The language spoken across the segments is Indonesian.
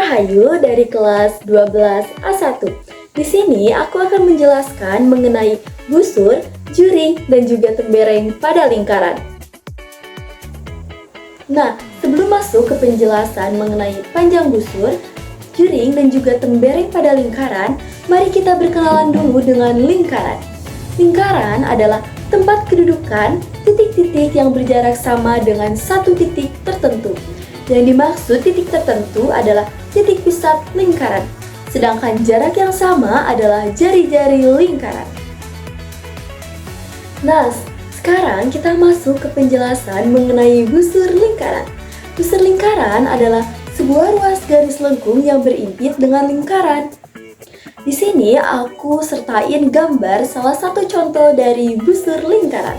Rahayu dari kelas 12 A1. Di sini aku akan menjelaskan mengenai busur, juring, dan juga tembereng pada lingkaran. Nah, sebelum masuk ke penjelasan mengenai panjang busur, juring, dan juga tembereng pada lingkaran, mari kita berkenalan dulu dengan lingkaran. Lingkaran adalah tempat kedudukan titik-titik yang berjarak sama dengan satu titik tertentu. Yang dimaksud titik tertentu adalah titik pusat lingkaran, sedangkan jarak yang sama adalah jari-jari lingkaran. Nah, sekarang kita masuk ke penjelasan mengenai busur lingkaran. Busur lingkaran adalah sebuah ruas garis lengkung yang berimpit dengan lingkaran. Di sini aku sertain gambar salah satu contoh dari busur lingkaran.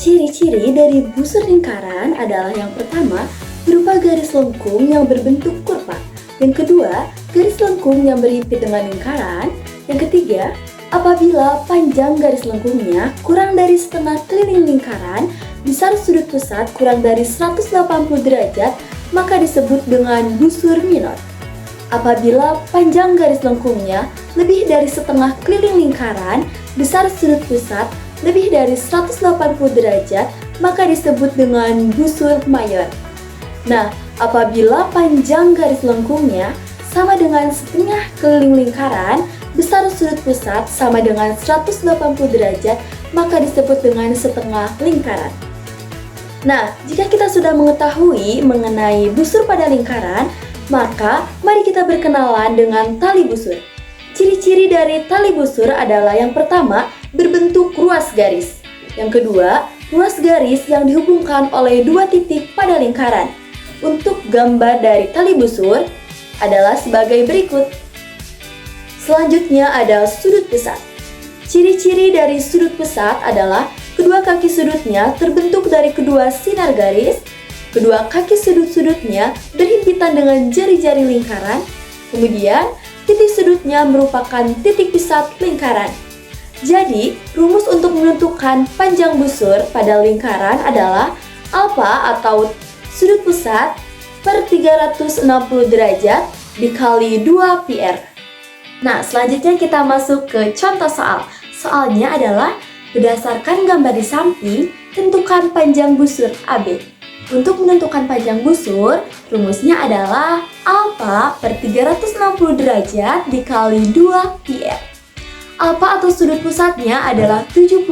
Ciri-ciri dari busur lingkaran adalah yang pertama, berupa garis lengkung yang berbentuk kurva. Yang kedua, garis lengkung yang berhimpit dengan lingkaran. Yang ketiga, apabila panjang garis lengkungnya kurang dari setengah keliling lingkaran, besar sudut pusat kurang dari 180 derajat, maka disebut dengan busur minor. Apabila panjang garis lengkungnya lebih dari setengah keliling lingkaran, besar sudut pusat lebih dari 180 derajat, maka disebut dengan busur mayor. Nah, apabila panjang garis lengkungnya sama dengan setengah keliling lingkaran, besar sudut pusat sama dengan 180 derajat, maka disebut dengan setengah lingkaran. Nah, jika kita sudah mengetahui mengenai busur pada lingkaran, maka mari kita berkenalan dengan tali busur. Ciri-ciri dari tali busur adalah yang pertama, berbentuk ruas garis. Yang kedua, ruas garis yang dihubungkan oleh dua titik pada lingkaran. Untuk gambar dari tali busur adalah sebagai berikut. Selanjutnya ada sudut pusat. Ciri-ciri dari sudut pusat adalah kedua kaki sudutnya terbentuk dari kedua sinar garis, kedua kaki sudut-sudutnya berhimpitan dengan jari-jari lingkaran, kemudian titik sudutnya merupakan titik pusat lingkaran. Jadi, rumus untuk menentukan panjang busur pada lingkaran adalah alfa atau sudut pusat per 360 derajat dikali 2 PR. Nah, selanjutnya kita masuk ke contoh soal. Soalnya adalah berdasarkan gambar di samping, tentukan panjang busur AB. Untuk menentukan panjang busur, rumusnya adalah alfa per 360 derajat dikali 2 PR. Alfa atau sudut pusatnya adalah 72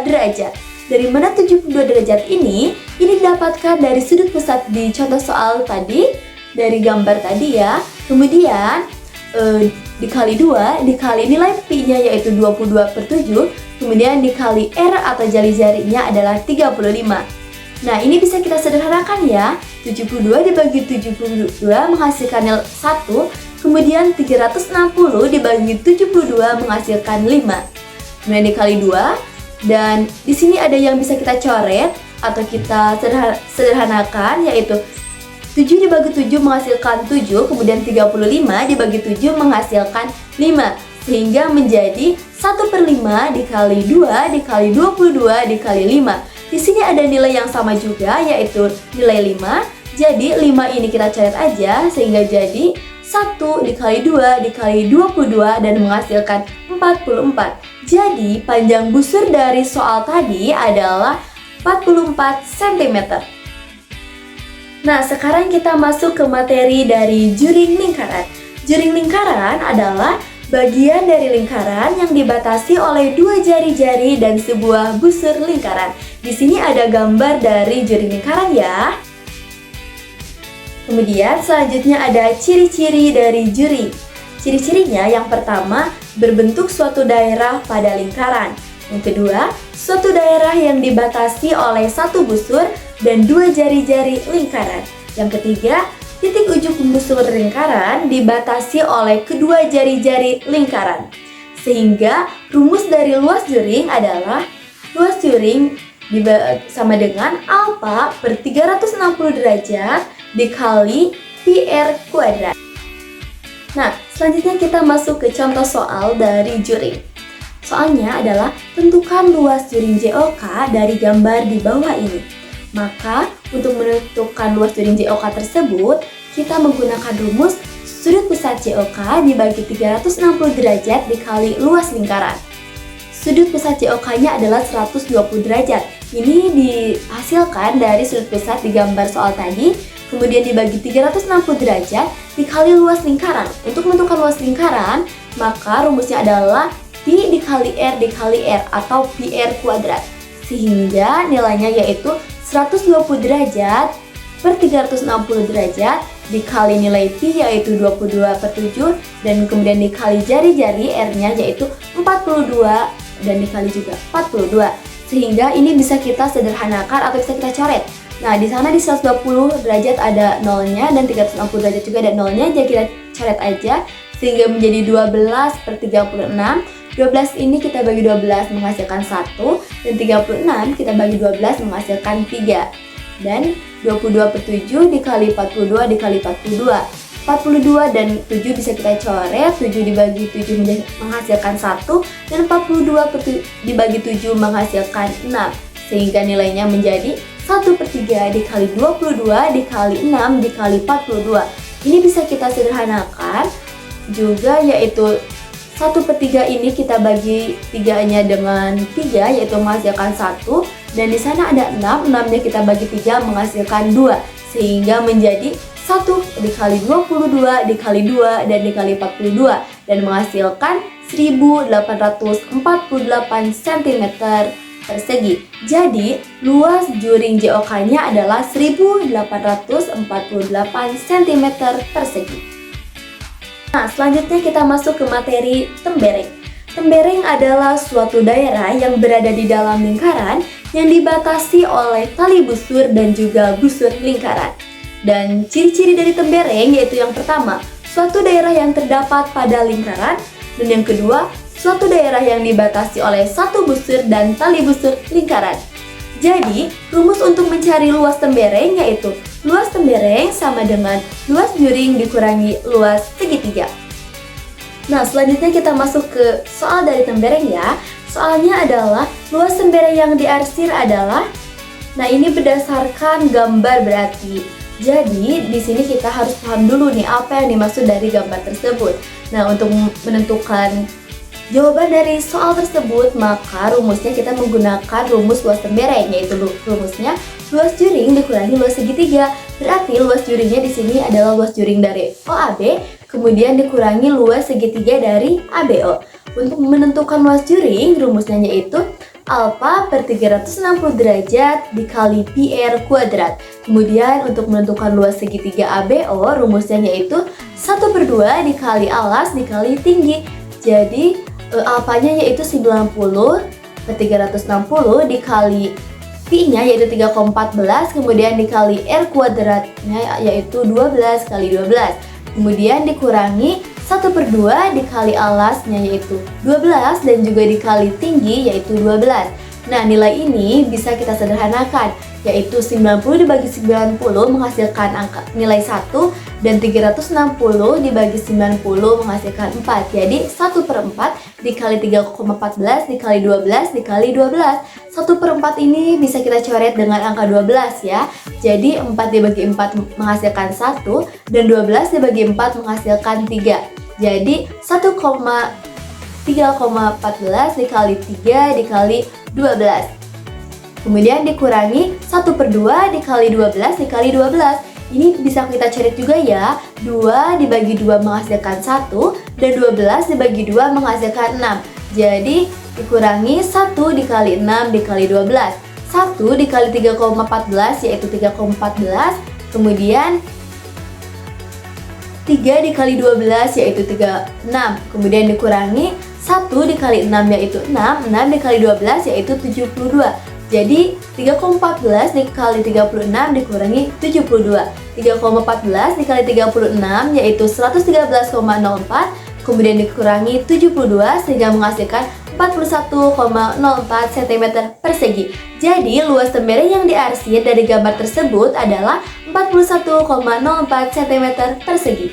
derajat. Dari mana 72 derajat ini didapatkan dari sudut pusat di contoh soal tadi, dari gambar tadi ya. Kemudian dikali 2, dikali nilai Pi-nya yaitu 22/7, kemudian dikali R atau jari-jarinya adalah 35. Nah, ini bisa kita sederhanakan ya. 72 dibagi 72 menghasilkan nilai 1, kemudian 360 dibagi 72 menghasilkan 5. Kemudian dikali 2, dan di sini ada yang bisa kita coret atau kita sederhanakan, yaitu 7 dibagi 7 menghasilkan 7, kemudian 35 dibagi 7 menghasilkan 5. Sehingga menjadi 1/5 dikali 2 dikali 22 dikali 5. Di sini ada nilai yang sama juga, yaitu nilai 5. Jadi 5 ini kita coret aja, sehingga jadi 1 dikali 2 dikali 22 dan menghasilkan 44. Jadi panjang busur dari soal tadi adalah 44 cm. Nah, sekarang kita masuk ke materi dari juring lingkaran. Juring lingkaran adalah bagian dari lingkaran yang dibatasi oleh dua jari-jari dan sebuah busur lingkaran. Di sini ada gambar dari juring lingkaran ya. Kemudian selanjutnya ada ciri-ciri dari juring. Ciri-cirinya yang pertama, berbentuk suatu daerah pada lingkaran. Yang kedua, suatu daerah yang dibatasi oleh satu busur dan dua jari-jari lingkaran. Yang ketiga, titik ujung busur lingkaran dibatasi oleh kedua jari-jari lingkaran. Sehingga rumus dari luas juring adalah luas juring sama dengan alfa per 360 derajat dikali pi r kuadrat. Nah, selanjutnya kita masuk ke contoh soal dari juring. Soalnya adalah tentukan luas juring JOK dari gambar di bawah ini. Maka Untuk menentukan luas juring JOK tersebut, kita menggunakan rumus sudut pusat JOK dibagi 360 derajat dikali luas lingkaran. Sudut pusat JOK-nya adalah 120 derajat. Ini dihasilkan dari sudut pusat di gambar soal tadi, kemudian dibagi 360 derajat dikali luas lingkaran. Untuk menentukan luas lingkaran, maka rumusnya adalah Pi dikali R dikali R atau Pi R kuadrat. Sehingga nilainya yaitu 120 derajat per 360 derajat dikali nilai Pi yaitu 22/7 dan kemudian dikali jari-jari R-nya yaitu 42 dan dikali juga 42. Sehingga ini bisa kita sederhanakan atau bisa kita coret. Nah, di sana di 120 derajat ada nolnya dan 360 derajat juga ada nolnya, jadi kita coret aja sehingga menjadi 12/36. 12 ini kita bagi 12 menghasilkan 1 dan 36 kita bagi 12 menghasilkan 3. Dan 22/7 dikali 42 dikali 42. 42 dan 7 bisa kita coret, 7 dibagi 7 menghasilkan 1 dan 42 dibagi 7 menghasilkan 6. Sehingga nilainya menjadi 1/3 dikali 22 dikali 6 dikali 42. Ini bisa kita sederhanakan juga yaitu 1/3 ini kita bagi 3-nya dengan 3 yaitu menghasilkan 1 dan di sana ada 6, 6-nya kita bagi 3 menghasilkan 2 sehingga menjadi 1 dikali 22 dikali 2 dan dikali 42 dan menghasilkan 1848 cm persegi. Jadi luas juring JOK-nya adalah 1848 cm persegi. Nah, selanjutnya kita masuk ke materi tembereng. Tembereng adalah suatu daerah yang berada di dalam lingkaran yang dibatasi oleh tali busur dan juga busur lingkaran. Dan ciri-ciri dari tembereng yaitu yang pertama, suatu daerah yang terdapat pada lingkaran, dan yang kedua, suatu daerah yang dibatasi oleh satu busur dan tali busur lingkaran. Jadi, rumus untuk mencari luas tembereng yaitu luas tembereng sama dengan luas juring dikurangi luas segitiga. Nah, selanjutnya kita masuk ke soal dari tembereng ya. Soalnya adalah luas tembereng yang diarsir adalah, nah ini berdasarkan gambar berarti. Jadi, di sini kita harus paham dulu nih apa yang dimaksud dari gambar tersebut. Nah, untuk menentukan jawaban dari soal tersebut, maka rumusnya kita menggunakan rumus luas tembereng, yaitu rumusnya luas juring dikurangi luas segitiga. Berarti luas juringnya di sini adalah luas juring dari OAB, kemudian dikurangi luas segitiga dari ABO. Untuk menentukan luas juring, rumusnya yaitu alfa per 360 derajat dikali Pi R kuadrat. Kemudian untuk menentukan luas segitiga ABO, rumusnya yaitu 1/2 dikali alas dikali tinggi. Jadi alfanya yaitu 90 per 360 dikali Pi-nya yaitu 3,14, kemudian dikali R kuadratnya yaitu 12 kali 12. Kemudian dikurangi 1/2 dikali alasnya yaitu 12 dan juga dikali tinggi yaitu 12. Nah, nilai ini bisa kita sederhanakan, yaitu 90 dibagi 90 menghasilkan angka nilai 1 dan 360 dibagi 90 menghasilkan 4. Jadi 1/4 dikali 3,14 dikali 12 dikali 12. 1/4 ini bisa kita coret dengan angka 12 ya. Jadi 4 dibagi 4 menghasilkan 1 dan 12 dibagi 4 menghasilkan 3. Jadi 3,14 dikali 3 dikali 12. Kemudian dikurangi 1/2 dikali 12 dikali 12. Ini bisa kita coret juga ya. 2 dibagi 2 menghasilkan 1 dan 12 dibagi 2 menghasilkan 6. Jadi dikurangi 1 dikali 6 dikali 12. 1 dikali 3,14 yaitu 3,14. Kemudian 3 dikali 12 yaitu 36. Kemudian dikurangi 1 dikali 6 yaitu 6. 6 dikali 12 yaitu 72. Jadi 3,14 dikali 36 dikurangi 72. 3,14 dikali 36 yaitu 113,04. Kemudian dikurangi 72 sehingga menghasilkan 41,04 cm persegi. Jadi luas tembereng yang diarsir dari gambar tersebut adalah 41,04 cm persegi.